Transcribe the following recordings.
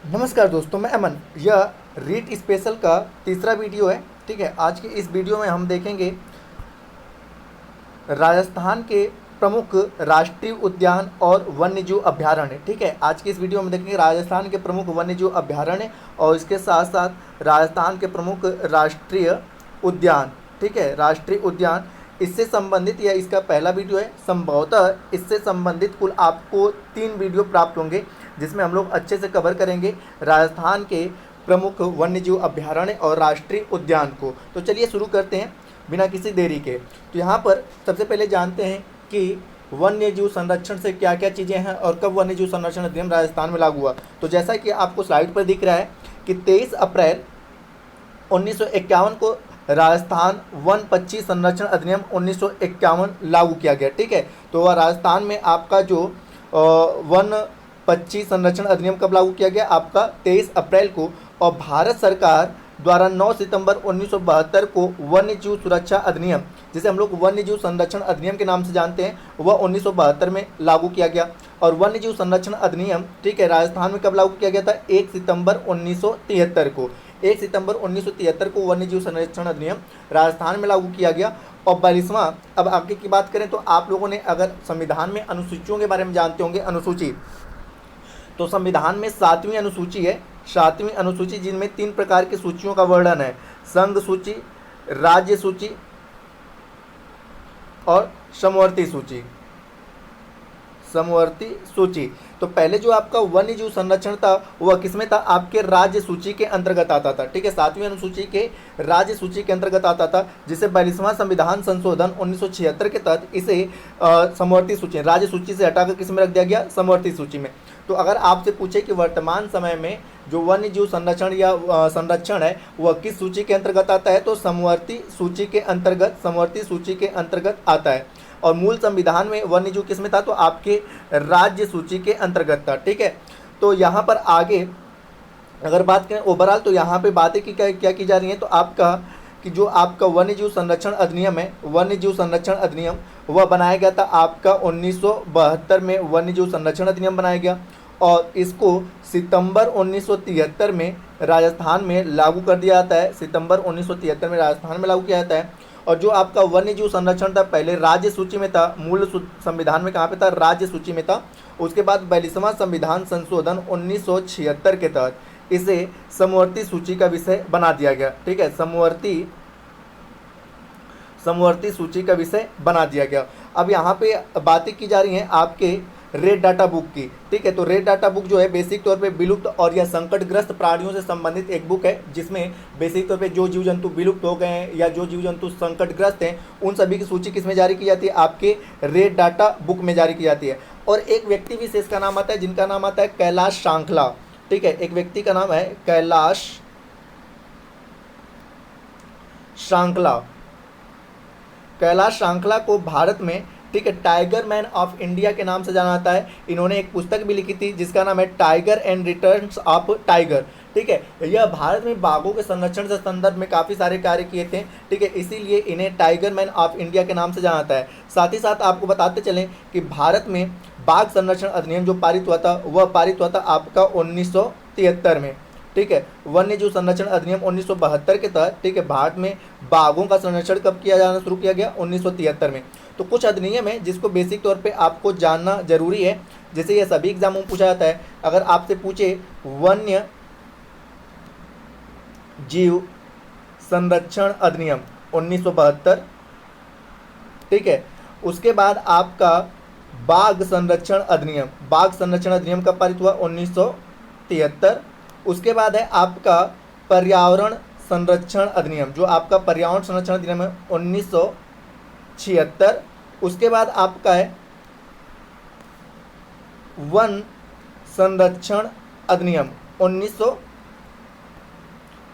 नमस्कार दोस्तों, मैं अमन। यह रीट स्पेशल का तीसरा वीडियो है। ठीक है, आज के इस वीडियो में हम देखेंगे राजस्थान के प्रमुख राष्ट्रीय उद्यान और वन्यजीव अभयारण्य। ठीक है, आज की इस वीडियो में देखेंगे राजस्थान के प्रमुख वन्यजीव अभयारण्य और इसके साथ साथ राजस्थान के प्रमुख राष्ट्रीय उद्यान। ठीक है, राष्ट्रीय उद्यान इससे संबंधित यह इसका पहला वीडियो है। संभवतः इससे संबंधित कुल आपको 3 वीडियो प्राप्त होंगे, जिसमें हम लोग अच्छे से कवर करेंगे राजस्थान के प्रमुख वन्यजीव अभयारण्य और राष्ट्रीय उद्यान को। तो चलिए शुरू करते हैं बिना किसी देरी के। तो यहाँ पर सबसे पहले जानते हैं कि वन्यजीव संरक्षण से क्या क्या चीज़ें हैं और कब वन्यजीव संरक्षण अधिनियम राजस्थान में लागू हुआ। तो जैसा कि आपको स्लाइड पर दिख रहा है कि 23 अप्रैल 1951 को राजस्थान वन पक्षी संरक्षण अधिनियम 1951 लागू किया गया। ठीक है, तो वह राजस्थान में आपका जो वन पक्षी संरक्षण अधिनियम कब लागू किया गया, आपका 23 अप्रैल को। और भारत सरकार द्वारा 9 सितंबर 1972 को वन्यजीव सुरक्षा अधिनियम, जिसे हम लोग वन्यजीव संरक्षण अधिनियम के नाम से जानते हैं, वह 1972 में लागू किया गया। और वन्यजीव संरक्षण अधिनियम, ठीक है, राजस्थान में कब लागू किया गया था, 1 सितंबर 1973 को। 1 सितंबर 1973 को वन्यजीव संरक्षण अधिनियम राजस्थान में लागू किया गया। और 42वां, अब आगे की बात करें तो आप लोगों ने अगर संविधान में अनुसूचियों के बारे में जानते होंगे, अनुसूची, तो संविधान में 7वीं अनुसूची है। 7वीं अनुसूची जिनमें 3 प्रकार की सूचियों का वर्णन है: संघ सूची, राज्य सूची और समवर्ती सूची। समवर्ती सूची। तो पहले जो आपका वन्यजीव संरक्षण था वह किसमें था, आपके राज्य सूची के अंतर्गत आता था। ठीक है, 7वीं अनुसूची के राज्य सूची के अंतर्गत आता था, जिसे 42वां संविधान संशोधन 1976 के तहत इसे समवर्ती सूची, राज्य सूची से हटाकर किस में रख दिया गया, समवर्ती सूची में। तो अगर आपसे पूछे कि वर्तमान समय में जो वन्यजीव संरक्षण या संरक्षण है वह किस सूची के अंतर्गत आता है, तो समवर्ती सूची के अंतर्गत, समवर्ती सूची के अंतर्गत आता है। और मूल संविधान में वन्यजीव किस में था, तो आपके राज्य सूची के अंतर्गत था। ठीक है, तो यहाँ पर आगे अगर बात करें ओवरऑल, तो यहाँ पे बातें क्या की जा रही हैं, तो आपका कि जो आपका वन्यजीव संरक्षण अधिनियम है, वन्यजीव संरक्षण अधिनियम वह बनाया गया था आपका 1972 में। वन्यजीव संरक्षण अधिनियम बनाया गया और इसको सितंबर 1973 में राजस्थान में लागू कर दिया जाता है। सितंबर 1973 में राजस्थान में लागू किया जाता है। और जो आपका वन्यजीव संरक्षण था पहले राज्य सूची में था, मूल संविधान में कहाँ पे था, राज्य सूची में था। उसके बाद 42वां संविधान संशोधन 1976 के तहत इसे समवर्ती सूची का विषय बना दिया गया। ठीक है, समवर्ती सूची का विषय बना दिया गया। अब यहाँ पे बातें की जा रही हैं आपके रेड डाटा बुक की। ठीक है, तो रेड डाटा बुक जो है बेसिक तौर पे विलुप्त और या संकटग्रस्त प्राणियों से संबंधित एक बुक है, जिसमें बेसिक तौर पे जो जीव जंतु विलुप्त हो गए हैं या जो जीव जंतु संकटग्रस्त हैं उन सभी की सूची किस में जारी की जाती है, आपके रेड डाटा बुक में जारी की जाती है। और एक व्यक्ति विशेष का नाम आता है, जिनका नाम आता है कैलाश श्रृंखला। ठीक है, एक व्यक्ति का नाम है कैलाश श्रृंखला। कैलाश श्रृंखला को भारत में, ठीक है, टाइगर मैन ऑफ इंडिया के नाम से जाना जाता है। इन्होंने एक पुस्तक भी लिखी थी जिसका नाम है tiger and returns of tiger. ठीक है, यह भारत में बाघों के संरक्षण से संदर्भ में काफ़ी सारे कार्य किए थे। ठीक है, इसीलिए इन्हें टाइगर मैन ऑफ इंडिया के नाम से जाना जाता है। साथ ही साथ आपको बताते चलें कि भारत में बाघ संरक्षण अधिनियम जो पारित हुआ था वह पारित हुआ था आपका 1973 में। ठीक है, वन्यजीव संरक्षण अधिनियम 1972 के तहत, ठीक है, भारत में बाघों का संरक्षण कब किया जाना शुरू किया गया, 1973 में। तो कुछ अधिनियम है जिसको बेसिक तौर पे आपको जानना जरूरी है, जैसे ये सभी एग्जाम में पूछा जाता है। अगर आपसे पूछे वन्य जीव संरक्षण अधिनियम 1972, ठीक है, उसके बाद आपका बाघ संरक्षण अधिनियम, बाघ संरक्षण अधिनियम कब पारित हुआ, 1973। उसके बाद है आपका पर्यावरण संरक्षण अधिनियम, जो आपका पर्यावरण संरक्षण अधिनियम है 1976। उसके बाद आपका है वन संरक्षण अधिनियम 1900,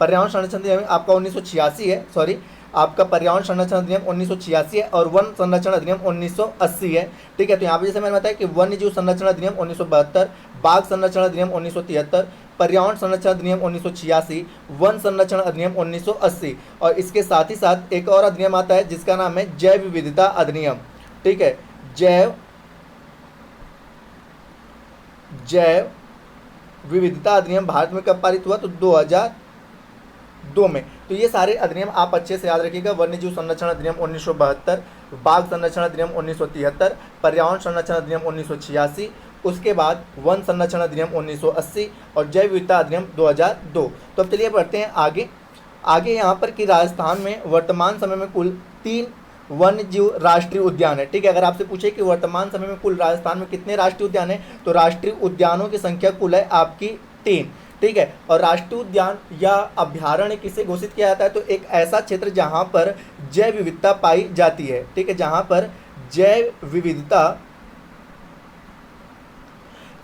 पर्यावरण संरक्षण अधिनियम आपका 1986 है, सॉरी, आपका पर्यावरण संरक्षण अधिनियम 1986 है और वन संरक्षण अधिनियम 1980 है। ठीक है, तो यहाँ पे जैसे मैंने बताया कि वन्यजीव संरक्षण अधिनियम 1972, बाघ संरक्षण अधिनियम 1973, पर्यावरण संरक्षण अधिनियम 1986, वन संरक्षण अधिनियम 1980। और इसके साथ ही साथ एक और अधिनियम आता है जिसका नाम है जैव विविधता अधिनियम। ठीक है, जैव विविधता अधिनियम भारत में कब पारित हुआ? तो 2002 में। तो ये सारे अधिनियम आप अच्छे से याद रखिएगा। वन्य जीव संरक्षण अधिनियम 1972, बाघ संरक्षण अधिनियम 1973, पर्यावरण संरक्षण अधिनियम 1986, उसके बाद वन संरक्षण अधिनियम 1980 और जैव विविधता अधिनियम 2002। तो अब चलिए बढ़ते हैं आगे। यहाँ पर कि राजस्थान में वर्तमान समय में कुल 3 वन्य जीव राष्ट्रीय उद्यान है। ठीक है, अगर आपसे पूछे कि वर्तमान समय में कुल राजस्थान में कितने राष्ट्रीय उद्यान है, तो राष्ट्रीय उद्यानों की संख्या कुल है आपकी 3। ठीक है, और राष्ट्रीय उद्यान या अभ्यारण्य किसे घोषित किया जाता है? तो एक ऐसा क्षेत्र जहां पर जैव विविधता पाई जाती है। ठीक है, जहां पर जैव विविधता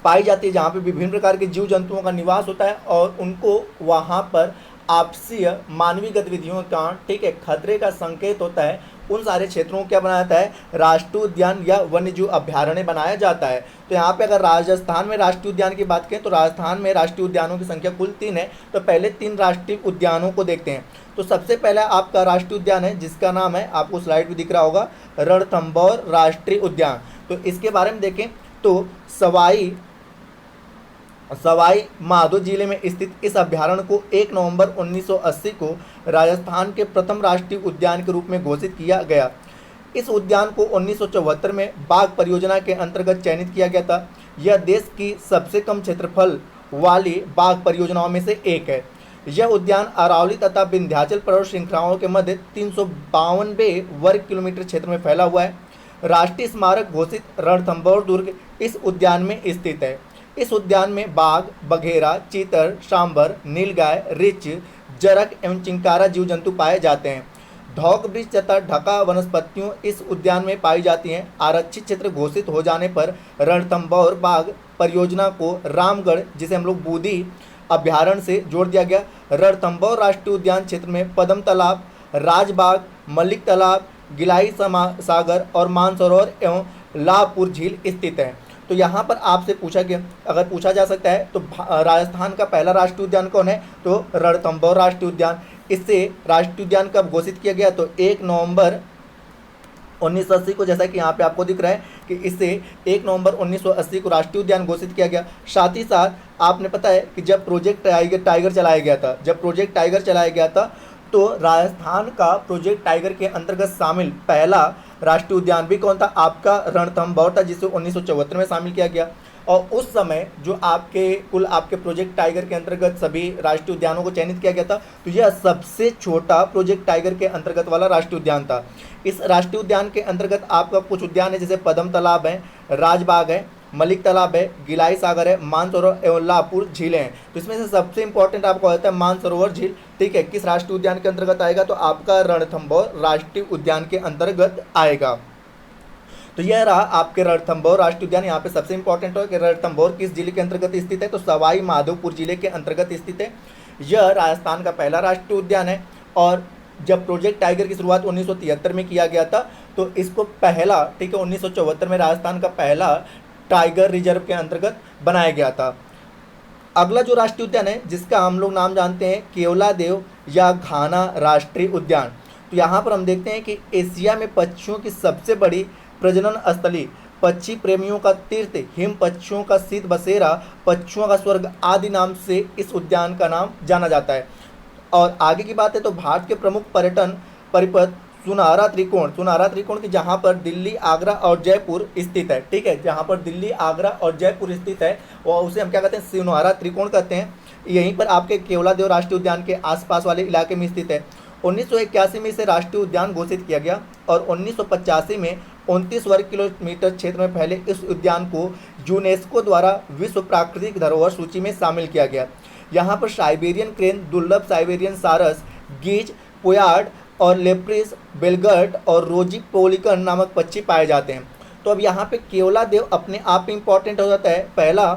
पाई जाती है, जहां पर विभिन्न प्रकार के जीव जंतुओं का निवास होता है और उनको वहां पर आपसीय मानवीय गतिविधियों का, ठीक है, खतरे का संकेत होता है, उन सारे क्षेत्रों को क्या बनाया जाता है? राष्ट्रीय उद्यान या वन्यजीव अभ्यारण्य बनाया जाता है। तो यहाँ पे अगर राजस्थान में राष्ट्रीय उद्यान की बात करें तो राजस्थान में राष्ट्रीय उद्यानों की संख्या कुल 3 है। तो पहले 3 राष्ट्रीय उद्यानों को देखते हैं। तो सबसे पहला आपका राष्ट्रीय उद्यान है जिसका नाम है, आपको स्लाइड भी दिख रहा होगा, रणथंभौर राष्ट्रीय उद्यान। तो इसके बारे में देखें तो सवाई माधो जिले में स्थित इस अभ्यारण्य को 1 नवंबर 1980 को राजस्थान के प्रथम राष्ट्रीय उद्यान के रूप में घोषित किया गया। इस उद्यान को 1974 में बाघ परियोजना के अंतर्गत चयनित किया गया था। यह देश की सबसे कम क्षेत्रफल वाली बाघ परियोजनाओं में से एक है। यह उद्यान अरावली तथा विंध्याचल पर्वत श्रृंखलाओं के मध्य 352 वर्ग किलोमीटर क्षेत्र में फैला हुआ है। राष्ट्रीय स्मारक घोषित रणथंभौर दुर्ग इस उद्यान में स्थित है। इस उद्यान में बाघ, बघेरा, चीतर, सांभर, नीलगाय, रीछ, जरक एवं चिंकारा जीव जंतु पाए जाते हैं। ढौक वृक्ष तथा ढका वनस्पतियों इस उद्यान में पाई जाती हैं। आरक्षित क्षेत्र घोषित हो जाने पर रणथंभौर बाघ परियोजना को रामगढ़, जिसे हम लोग बूंदी अभ्यारण्य से जोड़ दिया गया। रणथंभौर राष्ट्रीय उद्यान क्षेत्र में पद्म तालाब, राजबाग, मलिक तालाब, गिलाई सागर और मानसरोवर एवं लाभपुर झील स्थित है। तो यहाँ पर आपसे अगर पूछा जा सकता है तो राजस्थान का पहला राष्ट्रीय उद्यान कौन है? तो रणथंभौर राष्ट्रीय उद्यान। इससे राष्ट्रीय उद्यान कब घोषित किया गया? तो 1 नवंबर 1980 को, जैसा कि यहाँ पे आपको दिख रहा है कि इससे 1 नवंबर 1980 को राष्ट्रीय उद्यान घोषित किया गया। साथ ही साथ आपने पता है कि जब प्रोजेक्ट टाइगर चलाया गया था, तो राजस्थान का प्रोजेक्ट टाइगर के अंतर्गत शामिल पहला राष्ट्रीय उद्यान भी कौन था? आपका रणथंभौर था, जिसे 1974 में शामिल किया गया। और उस समय जो आपके प्रोजेक्ट टाइगर के अंतर्गत सभी राष्ट्रीय उद्यानों को चयनित किया गया था, तो यह सबसे छोटा प्रोजेक्ट टाइगर के अंतर्गत वाला राष्ट्रीय उद्यान था। इस राष्ट्रीय उद्यान के अंतर्गत आपका कुछ उद्यान है, जैसे पद्म तालाब है, राजबाग है, मलिक तालाब है, गिलाई सागर है, मानसरोवर एवं लाभपुर झीलें हैं। तो इसमें से सबसे इंपॉर्टेंट आपको होता है मानसरोवर झील। ठीक है, किस राष्ट्रीय उद्यान के अंतर्गत आएगा? तो आपका रणथंभौर राष्ट्रीय उद्यान के अंतर्गत आएगा। तो यह रहा आपके रणथंभौर राष्ट्रीय उद्यान। यहाँ पे सबसे इंपॉर्टेंट हो कि रणथंभौर किस जिले के अंतर्गत स्थित है? तो सवाई माधोपुर जिले के अंतर्गत स्थित है। यह राजस्थान का पहला राष्ट्रीय उद्यान है और जब प्रोजेक्ट टाइगर की शुरुआत 1973 में किया गया था, तो इसको पहला, ठीक है, 1974 में राजस्थान का पहला टाइगर रिजर्व के अंतर्गत बनाया गया था। अगला जो राष्ट्रीय उद्यान है, जिसका हम लोग नाम जानते हैं केवलादेव या घाना राष्ट्रीय उद्यान। तो यहाँ पर हम देखते हैं कि एशिया में पक्षियों की सबसे बड़ी प्रजनन स्थली, पक्षी प्रेमियों का तीर्थ, हिम पक्षियों का शीत बसेरा, पक्षियों का स्वर्ग आदि नाम से इस उद्यान का नाम जाना जाता है। और आगे की बात है तो भारत के प्रमुख पर्यटन परिपथ सुनहरा त्रिकोण की, जहाँ पर दिल्ली, आगरा और जयपुर स्थित है। ठीक है, जहाँ पर दिल्ली, आगरा और जयपुर स्थित है, और उसे हम क्या कहते हैं? सुनहरा त्रिकोण कहते हैं। यहीं पर आपके केवलादेव राष्ट्रीय उद्यान के आसपास वाले इलाके में स्थित है। 1981 में इसे राष्ट्रीय उद्यान घोषित किया गया और 1985 में 29 वर्ग किलोमीटर क्षेत्र में फैले इस उद्यान को यूनेस्को द्वारा विश्व प्राकृतिक धरोहर सूची में शामिल किया गया। यहाँ पर साइबेरियन क्रेन, दुर्लभ साइबेरियन सारस, गीज, पोयार्ड और लेप्रिस, बेलगर्ट और रोजी पोलिकन नामक पक्षी पाए जाते हैं। तो अब यहाँ पे केवलादेव अपने आप में इंपॉर्टेंट हो जाता है। पहला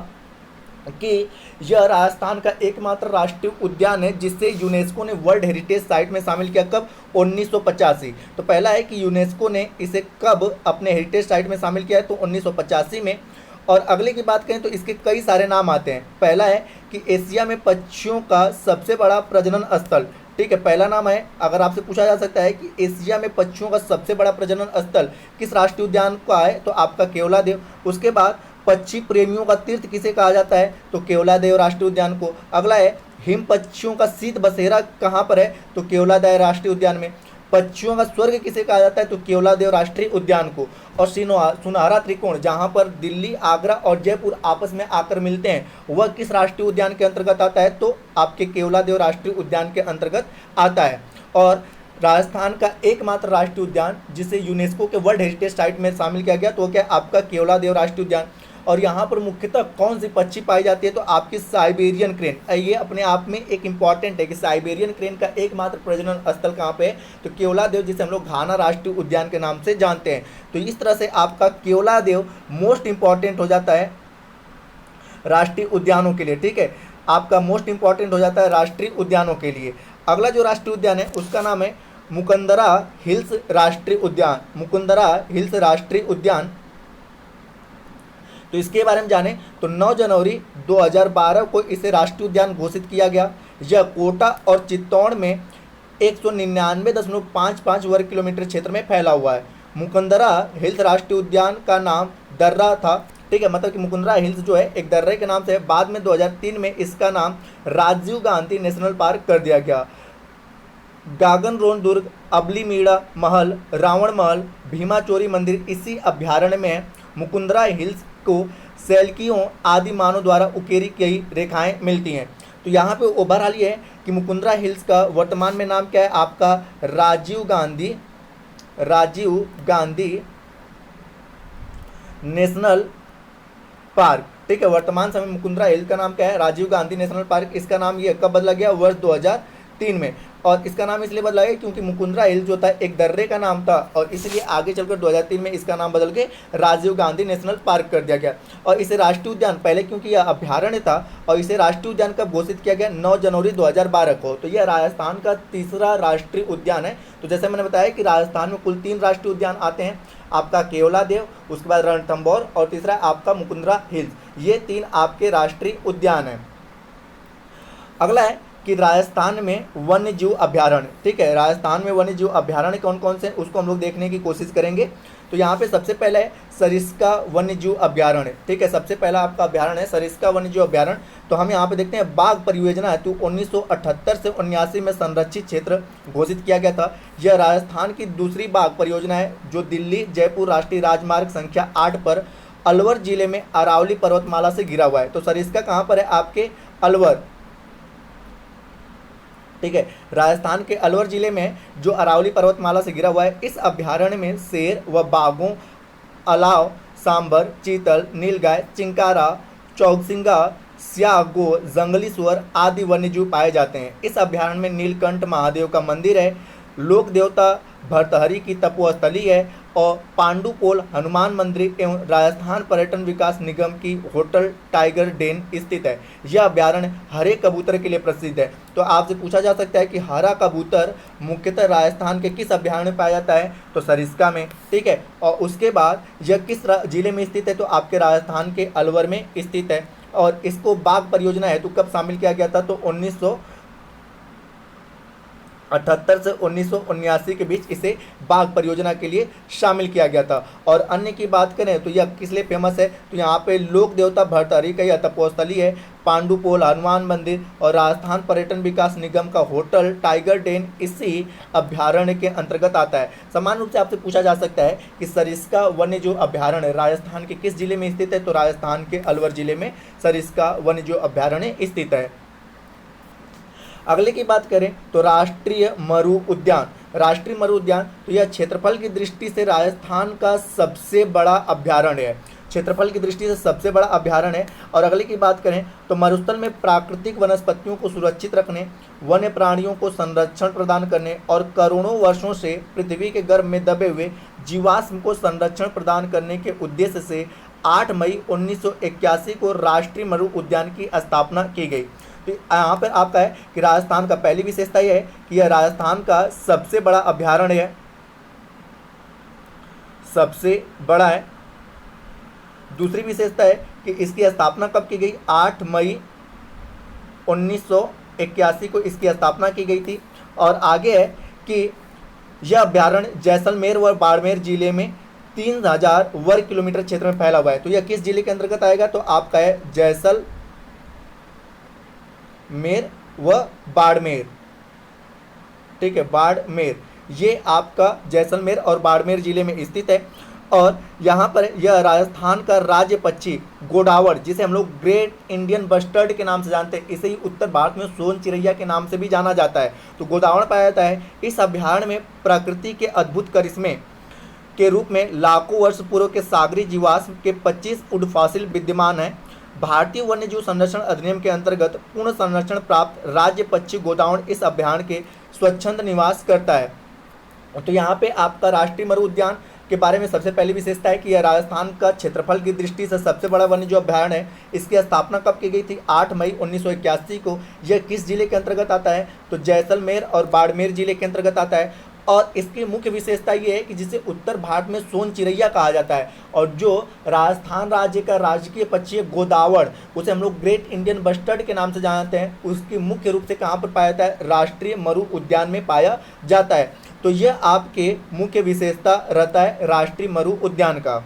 कि यह राजस्थान का एकमात्र राष्ट्रीय उद्यान है जिसे यूनेस्को ने वर्ल्ड हेरिटेज साइट में शामिल किया। कब? 1985। तो पहला है कि यूनेस्को ने इसे कब अपने हेरिटेज साइट में शामिल किया है? तो 1985 में। और अगले की बात करें तो इसके कई सारे नाम आते हैं। पहला है कि एशिया में पक्षियों का सबसे बड़ा प्रजनन स्थल। ठीक है, पहला नाम है। अगर आपसे पूछा जा सकता है कि एशिया में पक्षियों का सबसे बड़ा प्रजनन स्थल किस राष्ट्रीय उद्यान का है, तो आपका केवलादेव। उसके बाद पक्षी प्रेमियों का तीर्थ किसे कहा जाता है? तो केवलादेव राष्ट्रीय उद्यान को। अगला है हिम पक्षियों का शीत बसेरा कहाँ पर है? तो केवलादेव राष्ट्रीय उद्यान में। पक्षियों का स्वर्ग किसे कहा जाता है? तो केवलादेव राष्ट्रीय उद्यान को। और सुनहरा त्रिकोण जहां पर दिल्ली, आगरा और जयपुर आपस में आकर मिलते हैं वह किस राष्ट्रीय उद्यान के अंतर्गत आता है? तो आपके केवलादेव राष्ट्रीय उद्यान के अंतर्गत आता है। और राजस्थान का एकमात्र राष्ट्रीय उद्यान जिसे यूनेस्को के वर्ल्ड हेरिटेज साइट में शामिल किया गया तो क्या आपका केवलादेव राष्ट्रीय उद्यान। और यहाँ पर मुख्यतः कौन सी पक्षी पाई जाती है? तो आपकी साइबेरियन क्रेन। ये अपने आप में एक इम्पॉर्टेंट है कि साइबेरियन क्रेन का एकमात्र प्रजनन स्थल कहाँ पे है? तो केवलादेव, जिसे हम लोग घाना राष्ट्रीय उद्यान के नाम से जानते हैं। तो इस तरह से आपका केवलादेव मोस्ट इंपॉर्टेंट हो जाता है राष्ट्रीय उद्यानों के लिए। ठीक है, आपका मोस्ट इंपॉर्टेंट हो जाता है राष्ट्रीय उद्यानों के लिए। अगला जो राष्ट्रीय उद्यान है उसका नाम है मुकुंदरा हिल्स राष्ट्रीय उद्यान। मुकुंदरा हिल्स राष्ट्रीय उद्यान। तो इसके बारे में जाने तो 9 जनवरी 2012 को इसे राष्ट्रीय उद्यान घोषित किया गया। यह कोटा और चित्तौड़ में 199.55 वर्ग किलोमीटर क्षेत्र में फैला हुआ है। मुकुंदरा हिल्स राष्ट्रीय उद्यान का नाम दर्रा था। ठीक है, मतलब कि मुकुंदरा हिल्स जो है एक दर्रे के नाम से है। बाद में 2003 में इसका नाम राजीव गांधी नेशनल पार्क कर दिया गया। गागनरोन दुर्ग, अबलीमीड़ा महल, रावण महल, भीमा चोरी मंदिर इसी अभ्यारण्य में है। मुकुंदरा हिल्स को सैलकियों आदि मानव द्वारा उकेरी गई रेखाएं मिलती हैं। तो यहाँ पे ओवरऑल ये है कि मुकुंदरा हिल्स का वर्तमान में नाम क्या है? आपका राजीव गांधी नेशनल पार्क। ठीक है, वर्तमान समय मुकुंदरा हिल्स का नाम क्या है? Rajiv Gandhi national park. इसका नाम ये कब बदला गया? वर्ष 2003 में। और इसका नाम इसलिए बदला गया क्योंकि मुकुंदरा हिल जो था एक दर्रे का नाम था और इसलिए आगे चलकर 2003 में इसका नाम बदल के राजीव गांधी नेशनल पार्क कर दिया गया। और इसे राष्ट्रीय उद्यान, पहले क्योंकि यह अभ्यारण्य था और इसे राष्ट्रीय उद्यान कब घोषित किया गया? 9 जनवरी 2012 को। तो यह राजस्थान का तीसरा राष्ट्रीय उद्यान है। तो जैसे मैंने बताया कि राजस्थान में कुल 3 राष्ट्रीय उद्यान आते हैं, आपका केवलादेव, उसके बाद रणथंभौर और तीसरा आपका मुकुंदरा हिल्स। ये 3 आपके राष्ट्रीय उद्यान हैं। अगला है कि राजस्थान में वन्य जीव अभ्यारण्य। ठीक है, राजस्थान में वन्य जीव अभ्यारण्य कौन कौन से हैं उसको हम लोग देखने की कोशिश करेंगे। तो यहाँ पे सबसे पहले है सरिस्का वन्य जीव अभ्यारण्य। ठीक है, सबसे पहला आपका अभ्यारण्य है सरिस्का वन्य जीव अभ्यारण्य। तो हम यहाँ पे देखते हैं बाघ परियोजना हेतु 1978 से 79 में संरक्षित क्षेत्र घोषित किया गया था। यह राजस्थान की दूसरी बाघ परियोजना है जो दिल्ली जयपुर राष्ट्रीय राजमार्ग संख्या 8 पर अलवर जिले में अरावली पर्वतमाला से घिरा हुआ है। तो सरिस्का कहाँ पर है? आपके अलवर। ठीक है, राजस्थान के अलवर जिले में जो अरावली पर्वतमाला से घिरा हुआ है। इस अभ्यारण्य में शेर व बाघों, अलाव, सांबर, चीतल, नीलगाय, चिंकारा, चौगसिंगा, स्याह, गो, जंगली सुअर आदि वन्यजीव पाए जाते हैं। इस अभ्यारण्य में नीलकंठ महादेव का मंदिर है, लोक देवता भर्तहरि की तपोस्थली है और पांडुपोल हनुमान मंदिर एवं राजस्थान पर्यटन विकास निगम की होटल टाइगर डेन स्थित है। यह अभ्यारण्य हरे कबूतर के लिए प्रसिद्ध है। तो आपसे पूछा जा सकता है कि हरा कबूतर मुख्यतः राजस्थान के किस अभ्यारण्य में पाया जाता है? तो सरिस्का में। ठीक है, और उसके बाद यह किस जिले में स्थित है? तो आपके राजस्थान के अलवर में स्थित है। और इसको बाघ परियोजना हेतु कब शामिल किया गया था? तो 1978 से 1979 के बीच इसे बाघ परियोजना के लिए शामिल किया गया था। और अन्य की बात करें तो यह किस लिए फेमस है? तो यहाँ पे लोक देवता भर्तहरि का यह तपोस्थली है, पांडुपोल हनुमान मंदिर और राजस्थान पर्यटन विकास निगम का होटल टाइगर डेन इसी अभ्यारण्य के अंतर्गत आता है। समान रूप से आपसे पूछा जा सकता है कि सरिस्का वन्य जीव अभ्यारण्य राजस्थान के किस जिले में स्थित है? तो राजस्थान के अलवर जिले में सरिस्का वन्य जीव अभ्यारण्य स्थित है। अगले की बात करें तो राष्ट्रीय मरु उद्यान। राष्ट्रीय मरु उद्यान तो यह क्षेत्रफल की दृष्टि से राजस्थान का सबसे बड़ा अभ्यारण्य है। क्षेत्रफल की दृष्टि से सबसे बड़ा अभ्यारण्य है। और अगले की बात करें तो मरुस्थल में प्राकृतिक वनस्पतियों को सुरक्षित रखने, वन्य प्राणियों को संरक्षण प्रदान करने और करोड़ों वर्षों से पृथ्वी के गर्भ में दबे हुए जीवाश्म को संरक्षण प्रदान करने के उद्देश्य से 8 मई 1981 को राष्ट्रीय मरु उद्यान की स्थापना की गई। तो यहाँ पर आपका है कि राजस्थान का पहली विशेषता यह है कि यह राजस्थान का सबसे बड़ा अभ्यारण्य है, सबसे बड़ा है। दूसरी विशेषता है कि इसकी स्थापना कब की गई? 8 मई 1981 को इसकी स्थापना की गई थी। और आगे है कि यह अभ्यारण्य जैसलमेर व बाड़मेर जिले में 3000 वर्ग किलोमीटर क्षेत्र में फैला हुआ है। तो यह किस जिले के अंतर्गत आएगा? तो आपका है जैसलमेर व बाड़मेर। ठीक है, बाड़मेर, ये आपका जैसलमेर और बाड़मेर जिले में स्थित है। और यहाँ पर यह राजस्थान का राज्य पक्षी गोडावड़, जिसे हम लोग ग्रेट इंडियन बस्टर्ड के नाम से जानते हैं, इसे ही उत्तर भारत में सोन चिरैया के नाम से भी जाना जाता है। तो गोडावड़ पाया जाता है। इस अभ्यारण्य में प्रकृति के अद्भुत करिश्मे के रूप में लाखों वर्ष पूर्व के सागरी जीवाश्म के 25 उडफॉसिल विद्यमान हैं। भारतीय वन्यजीव संरक्षण अधिनियम के अंतर्गत पूर्ण संरक्षण प्राप्त राज्य पक्षी गोडावड़ इस अभ्यारण्य के स्वच्छंद निवास करता है। तो यहाँ पे आपका राष्ट्रीय मरु उद्यान के बारे में सबसे पहली विशेषता है कि यह राजस्थान का क्षेत्रफल की दृष्टि से सबसे बड़ा वन्यजीव अभ्यारण्य है। इसकी स्थापना कब की गई थी? 8 मई 1981 को। यह किस जिले के अंतर्गत आता है? तो जैसलमेर और बाड़मेर जिले के अंतर्गत आता है। और इसकी मुख्य विशेषता ये है कि जिसे उत्तर भारत में सोन चिरैया कहा जाता है, और जो राजस्थान राज्य का राजकीय पक्षी है गोदावड़, उसे हम लोग ग्रेट इंडियन बस्टर्ड के नाम से जानते हैं, उसकी मुख्य रूप से कहाँ पर पाया जाता है? राष्ट्रीय मरु उद्यान में पाया जाता है। तो यह आपके मुख्य विशेषता रहता है राष्ट्रीय मरु उद्यान का।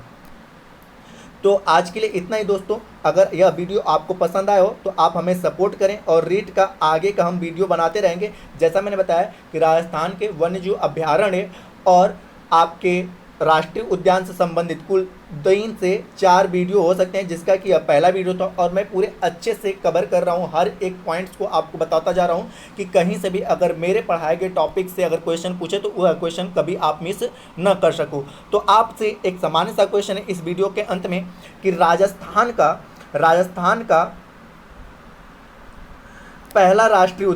तो आज के लिए इतना ही दोस्तों। अगर यह वीडियो आपको पसंद आया हो तो आप हमें सपोर्ट करें, और रीट का आगे का हम वीडियो बनाते रहेंगे। जैसा मैंने बताया कि राजस्थान के वन्यजीव अभ्यारण्य और आपके राष्ट्रीय उद्यान से संबंधित कुल 3 से 4 वीडियो हो सकते हैं, जिसका कि यह पहला वीडियो था। और मैं पूरे अच्छे से कवर कर रहा हूँ, हर एक पॉइंट्स को आपको बताता जा रहा हूँ कि कहीं से भी अगर मेरे पढ़ाए गए टॉपिक से अगर क्वेश्चन पूछे तो वह क्वेश्चन कभी आप मिस न कर सको। तो आपसे एक सामान्य सा क्वेश्चन है इस वीडियो के अंत में कि राजस्थान का पहला राष्ट्रीय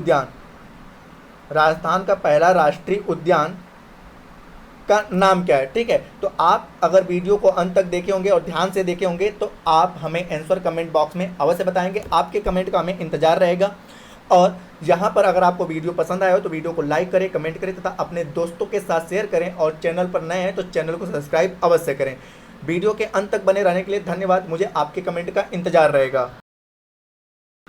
उद्यान का नाम क्या है? ठीक है, तो आप अगर वीडियो को अंत तक देखे होंगे और ध्यान से देखे होंगे तो आप हमें आंसर कमेंट बॉक्स में अवश्य बताएंगे। आपके कमेंट का हमें इंतजार रहेगा। और यहाँ पर अगर आपको वीडियो पसंद आया हो तो वीडियो को लाइक करें, कमेंट करें तथा अपने दोस्तों के साथ शेयर करें। और चैनल पर नए हैं तो चैनल को सब्सक्राइब अवश्य करें। वीडियो के अंत तक बने रहने के लिए धन्यवाद। मुझे आपके कमेंट का इंतजार रहेगा।